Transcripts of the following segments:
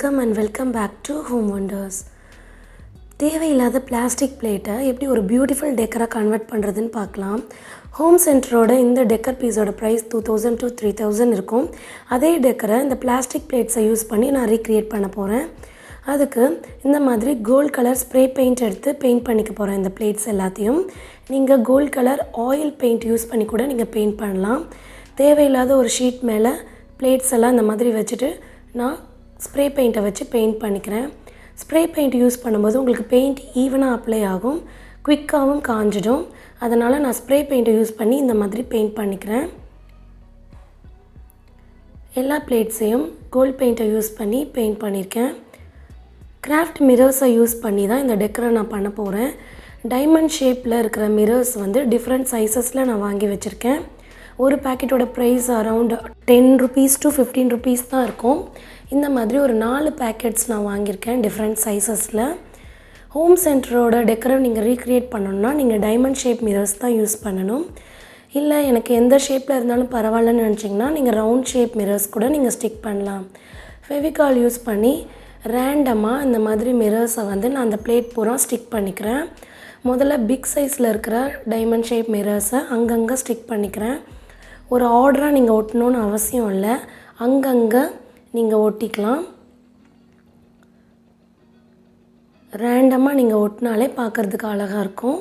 வணக்கம் and welcome back to Home Wonders. தேவையில்லாத plastic பிளேட்டை எப்படி ஒரு பியூட்டிஃபுல் டெக்கராக கன்வெர்ட் பண்ணுறதுன்னு பார்க்கலாம். ஹோம் சென்டரோட இந்த டெக்கர் பீஸோட ப்ரைஸ் 2000 to 3000 இருக்கும். அதே டெக்கரை இந்த பிளாஸ்டிக் பிளேட்ஸை யூஸ் பண்ணி நான் ரீக்ரியேட் பண்ண போகிறேன். அதுக்கு இந்த மாதிரி கோல்ட் கலர் ஸ்ப்ரே பெயிண்ட் எடுத்து பெயிண்ட் பண்ணிக்க போகிறேன். இந்த பிளேட்ஸ் எல்லாத்தையும் நீங்கள் gold colour oil paint use பண்ணி கூட நீங்கள் பெயிண்ட் பண்ணலாம். தேவையில்லாத ஒரு ஷீட் மேலே பிளேட்ஸ் எல்லாம் இந்த மாதிரி வச்சுட்டு நான் ஸ்ப்ரே பெயிண்ட்டை வச்சு பெயிண்ட் பண்ணிக்கிறேன். ஸ்ப்ரே பெயிண்ட் யூஸ் பண்ணும்போது உங்களுக்கு பெயிண்ட் ஈவனாக அப்ளை ஆகும், குவிக்காகவும் காஞ்சிடும். அதனால் நான் ஸ்ப்ரே பெயிண்ட்டை யூஸ் பண்ணி இந்த மாதிரி பெயிண்ட் பண்ணிக்கிறேன். எல்லா பிளேட்ஸையும் கோல்ட் பெயிண்ட்டை யூஸ் பண்ணி பெயிண்ட் பண்ணியிருக்கேன். கிராஃப்ட் மிரர்ஸை யூஸ் பண்ணி தான் இந்த டெக்கரை நான் பண்ண போகிறேன். டைமண்ட் ஷேப்பில் இருக்கிற மிரர்ஸ் வந்து டிஃப்ரெண்ட் சைஸஸில் நான் வாங்கி வச்சுருக்கேன். ஒரு பேக்கெட்டோட price around 10 rupees to 15 rupees தான் இருக்கும். இந்த மாதிரி ஒரு 4 பேக்கெட்ஸ் நான் வாங்கியிருக்கேன் டிஃப்ரெண்ட் சைஸஸில். ஹோம் சென்டரோட டெக்கரை நீங்கள் ரீக்ரியேட் பண்ணணுன்னா நீங்கள் டைமண்ட் ஷேப் மிரர்ஸ் தான் யூஸ் பண்ணணும். இல்லை எனக்கு எந்த ஷேப்பில் இருந்தாலும் பரவாயில்லன்னு நினச்சிங்கன்னா நீங்கள் ரவுண்ட் ஷேப் மிரர்ஸ் கூட நீங்கள் ஸ்டிக் பண்ணலாம். ஃபெவிகால் யூஸ் பண்ணி ரேண்டமாக இந்த மாதிரி மிரர்ஸை வந்து நான் அந்த பிளேட் பூரா ஸ்டிக் பண்ணிக்கிறேன். முதல்ல பிக் சைஸில் இருக்கிற டைமண்ட் ஷேப் மிரர்ஸை அங்கங்கே ஸ்டிக் பண்ணிக்கிறேன். ஒரு ஆர்டராக நீங்கள் ஒட்டணுன்னு அவசியம் இல்லை, அங்கங்கே நீங்கள் ஒட்டிக்கலாம். ரேண்டமாக நீங்கள் ஒட்டினாலே பார்க்குறதுக்கு அழகாக இருக்கும்.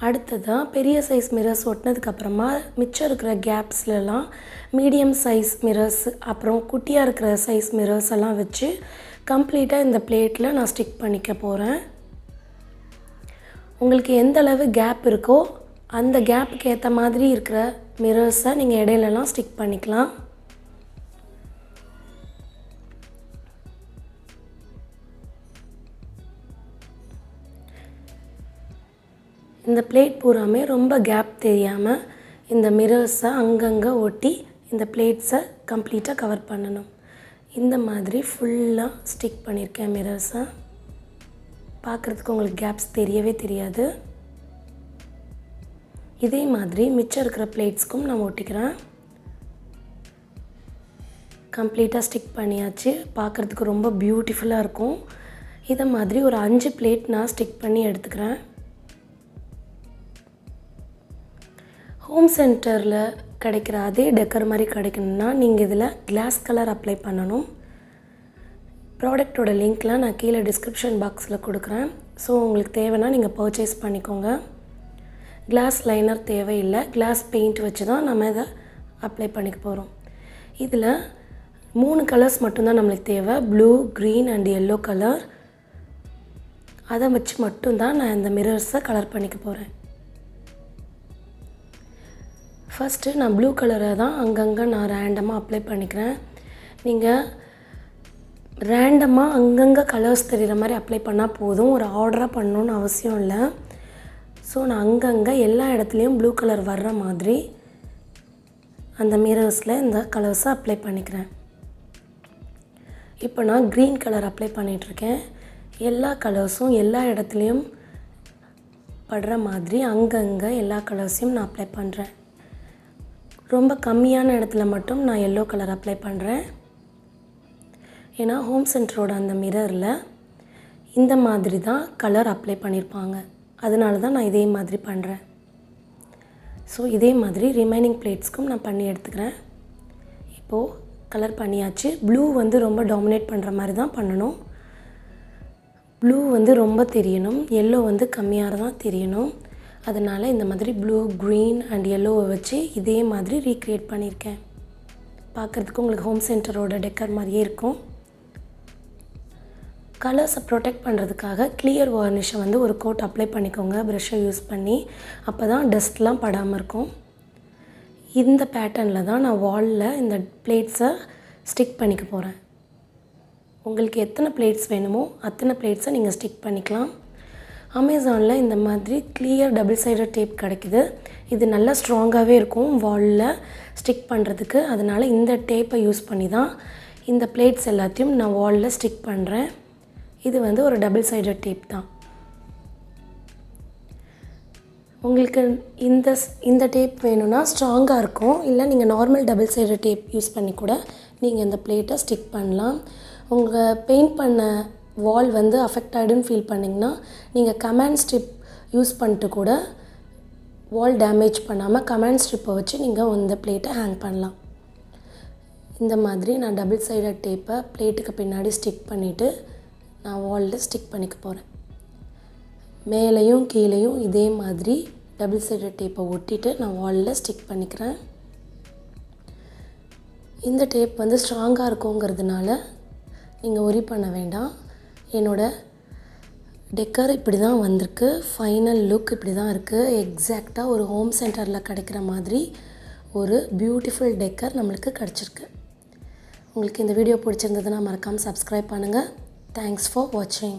அடுத்ததாக பெரிய சைஸ் மிரர்ஸ் ஒட்டினதுக்கப்புறமா மிச்சம் இருக்கிற கேப்ஸ்லலாம் மீடியம் சைஸ் மிரர்ஸ் அப்புறம் குட்டியாக இருக்கிற சைஸ் மிரர்ஸ் எல்லாம் வச்சு கம்ப்ளீட்டாக இந்த பிளேட்டில் நான் ஸ்டிக் பண்ணிக்க போகிறேன். உங்களுக்கு எந்த அளவு கேப் இருக்கோ அந்த கேப்புக்கு ஏற்ற மாதிரி இருக்கிற மிரர்ஸை நீங்கள் இடையிலலாம் ஸ்டிக் பண்ணிக்கலாம். இந்த பிளேட் பூராமே ரொம்ப கேப் தெரியாமல் இந்த மிரர்ஸை அங்கங்கே ஒட்டி இந்த பிளேட்ஸை கம்ப்ளீட்டாக கவர் பண்ணணும். இந்த மாதிரி ஃபுல்லாக ஸ்டிக் பண்ணியிருக்கேன் மிரர்ஸை. பார்க்குறதுக்கு உங்களுக்கு கேப்ஸ் தெரியவே தெரியாது. இதே மாதிரி மிச்சம் இருக்கிற பிளேட்ஸ்க்கும் நான் ஒட்டிக்கிறேன். கம்ப்ளீட்டாக ஸ்டிக் பண்ணியாச்சு. பார்க்குறதுக்கு ரொம்ப பியூட்டிஃபுல்லாக இருக்கும். இதை மாதிரி ஒரு 5 பிளேட் நான் ஸ்டிக் பண்ணி எடுத்துக்கிறேன். ஹோம் சென்டரில் கிடைக்கிற அதே டெக்கர் மாதிரி கிடைக்கணும்னா நீங்கள் இதில் கிளாஸ் கலர் அப்ளை பண்ணணும். ப்ராடக்டோட லிங்க்லாம் நான் கீழே டிஸ்கிரிப்ஷன் பாக்ஸில் கொடுக்குறேன். ஸோ உங்களுக்கு தேவைன்னா நீங்கள் பர்ச்சேஸ் பண்ணிக்கோங்க. கிளாஸ் லைனர் தேவையில்லை, கிளாஸ் பெயிண்ட் வச்சு தான் நம்ம இதை அப்ளை பண்ணிக்க போகிறோம். இதில் 3 கலர்ஸ் மட்டும்தான் நம்மளுக்கு தேவை, blue, green and yellow colour. அதை வச்சு மட்டும்தான் நான் இந்த மிரர்ஸை கலர் பண்ணிக்க போகிறேன். ஃபஸ்ட்டு நான் ப்ளூ கலரை தான் அங்கங்கே நான் ரேண்டமாக அப்ளை பண்ணிக்கிறேன். நீங்கள் ரேண்டமாக அங்கங்கே கலர்ஸ் தெரிகிற மாதிரி அப்ளை பண்ணால் போதும், ஒரு ஆர்டராக பண்ணணுன்னு அவசியம் இல்லை. ஸோ நான் அங்கங்கே எல்லா இடத்துலையும் ப்ளூ கலர் வர்ற மாதிரி அந்த மிரர்ஸில் இந்த கலர்ஸை அப்ளை பண்ணிக்கிறேன். இப்போ நான் க்ரீன் கலர் அப்ளை பண்ணிகிட்ருக்கேன். எல்லா கலர்ஸும் எல்லா இடத்துலையும் படுற மாதிரி அங்கங்கே எல்லா கலர்ஸையும் நான் அப்ளை பண்ணுறேன். ரொம்ப கம்மியான இடத்துல மட்டும் நான் எல்லோ கலர் அப்ளை பண்ணுறேன். ஏன்னா ஹோம் சென்டரோட அந்த மிரரில் இந்த மாதிரி தான் கலர் அப்ளை பண்ணியிருப்பாங்க, அதனால தான் நான் இதே மாதிரி பண்ணுறேன். ஸோ இதே மாதிரி ரிமைனிங் பிளேட்ஸ்க்கும் நான் பண்ணி எடுத்துக்கிறேன். இப்போது கலர் பண்ணியாச்சு. ப்ளூ வந்து ரொம்ப டாமினேட் பண்ணுற மாதிரி தான் பண்ணணும். ப்ளூ வந்து ரொம்ப தெரியணும், எல்லோ வந்து கம்மியாக தான் தெரியணும். அதனால் இந்த மாதிரி ப்ளூ, க்ரீன் அண்ட் எல்லோவை வச்சு இதே மாதிரி ரீக்ரியேட் பண்ணியிருக்கேன். பார்க்குறதுக்கு உங்களுக்கு ஹோம் சென்டரோட டெக்கர் மாதிரியே இருக்கும். கலர்ஸை ப்ரொடெக்ட் பண்ணுறதுக்காக கிளியர் வார்னிஷை வந்து ஒரு கோட் அப்ளை பண்ணிக்கோங்க ப்ரஷ்ஷை யூஸ் பண்ணி. அப்போ தான் டஸ்ட்லாம் படாமல் இருக்கும். இந்த பேட்டர்னில் தான் நான் வாலில் இந்த பிளேட்ஸை ஸ்டிக் பண்ணிக்க போகிறேன். உங்களுக்கு எத்தனை பிளேட்ஸ் வேணுமோ அத்தனை பிளேட்ஸை நீங்கள் ஸ்டிக் பண்ணிக்கலாம். அமேசானில் இந்த மாதிரி கிளியர் டபுள் சைடட் டேப் கிடைக்குது. இது நல்லா ஸ்ட்ராங்காகவே இருக்கும் வாலில் ஸ்டிக் பண்ணுறதுக்கு. அதனால் இந்த டேப்பை யூஸ் பண்ணி தான் இந்த பிளேட்ஸ் எல்லாத்தையும் நான் வாலில் ஸ்டிக் பண்ணுறேன். இது வந்து ஒரு டபுள் சைடட் டேப் தான். உங்களுக்கு இந்த டேப் வேணும்னா ஸ்ட்ராங்காக இருக்கும், இல்லை நீங்கள் normal double sided tape use பண்ணி கூட நீங்கள் இந்த பிளேட்டை ஸ்டிக் பண்ணலாம். உங்கள் பெயிண்ட் பண்ண வால் வந்து அஃபெக்ட் ஆகிடுன்னு ஃபீல் பண்ணிங்கன்னா நீங்கள் கமாண்ட் ஸ்ட்ரிப் யூஸ் பண்ணிட்டு கூட வால் டேமேஜ் பண்ணாமல் கமாண்ட் ஸ்ட்ரிப்பை வச்சு நீங்கள் இந்த பிளேட்டை ஹேங் பண்ணலாம். இந்த மாதிரி நான் டபுள் சைடட் டேப்பை பிளேட்டுக்கு பின்னாடி ஸ்டிக் பண்ணிவிட்டு நான் வாலில் ஸ்டிக் பண்ணிக்க போகிறேன். மேலேயும் கீழேயும் இதே மாதிரி டபுள் சைடட் டேப்பை ஒட்டிட்டு நான் வாலில் ஸ்டிக் பண்ணிக்கிறேன். இந்த டேப் வந்து ஸ்ட்ராங்காக இருக்குங்கிறதுனால நீங்கள் ஒரி பண்ண வேண்டாம். என்னோடய டெக்கர் இப்படி தான் வந்திருக்கு. ஃபைனல் லுக் இப்படி தான் இருக்குது. எக்ஸாக்டாக ஒரு ஹோம் சென்டரில் கிடைக்கிற மாதிரி ஒரு பியூட்டிஃபுல் டெக்கர் நம்மளுக்கு கிடச்சிருக்கு. உங்களுக்கு இந்த வீடியோ பிடிச்சிருந்ததுன்னா மறக்காமல் சப்ஸ்கிரைப் பண்ணுங்கள். தேங்க்ஸ் ஃபார் வாட்சிங்.